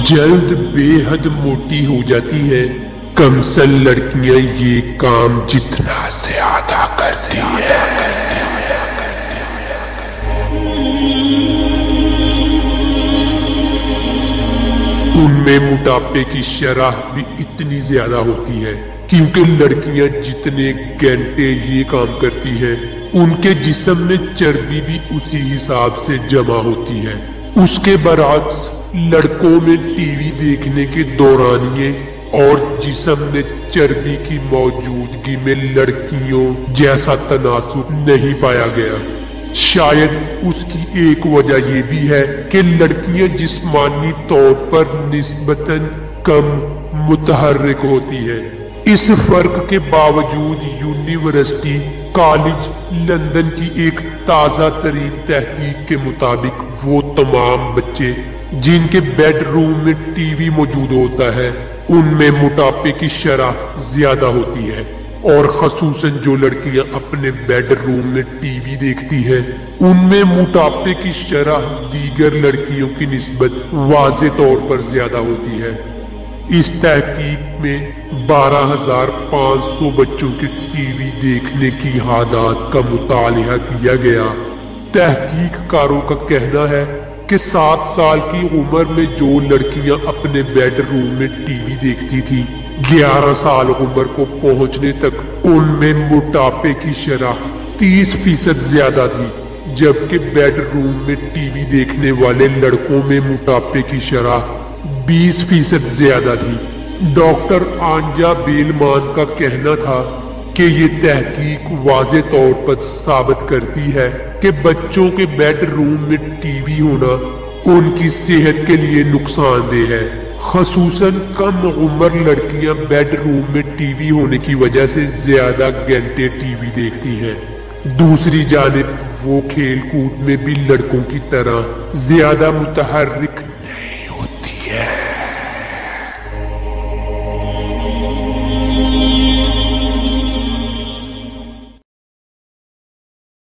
जल्द बेहद मोटी हो जाती है। कमसल लड़कियां ये काम जितना ज्यादा करती हैं, उनमें मोटापे की शरह भी इतनी ज्यादा होती है, क्योंकि लड़कियां जितने घंटे ये काम करती हैं, उनके जिस्म में चर्बी भी उसी हिसाब से जमा होती है। उसके बरअक्स लड़कों में टीवी देखने के दौरानिए और जिस्म में चर्बी की मौजूदगी में लड़कियों जैसा तनासुर नहीं पाया गया। शायद उसकी एक वजह ये भी है कि लड़कियां जिस्मानी तौर पर निस्बतन कम मुतहर्रिक होती है। इस फर्क के बावजूद यूनिवर्सिटी कॉलेज लंदन की एक ताज़ा तरीन तहकीक के मुताबिक वो तमाम बच्चे जिनके बेडरूम में टीवी मौजूद होता है, उनमें मोटापे की शरह ज्यादा होती है। और खसूसन जो लड़कियां अपने बेडरूम में टीवी देखती हैं, उनमें मोटापे की शरह दीगर लड़कियों की निस्बत वाज़े तौर पर ज्यादा होती है। इस तहकीक में 12,500 बच्चों के टीवी देखने की आदत का मुतालिया किया गया। तहकीककारों का कहना है कि 7 साल की उम्र में जो लड़कियां अपने बेडरूम में टीवी देखती थी, 11 साल उम्र को पहुंचने तक उनमें मोटापे की शरह 30% ज्यादा थी, जबकि बेडरूम में टीवी देखने वाले लड़कों में मोटापे की शरह 20% ज्यादा थी। डॉक्टर आंजा बेलमान का कहना था कि ये तहकीक वाज़े तौर पर साबित करती है कि बच्चों के बेडरूम में टीवी होना उनकी सेहत के लिए नुकसानदेह है। खसूसन कम उम्र लड़कियां बेडरूम में टीवी होने की वजह से ज्यादा घंटे टीवी देखती हैं। दूसरी जानिब वो खेल कूद में भी लड़कों की तरह ज्यादा मुतहर्रिक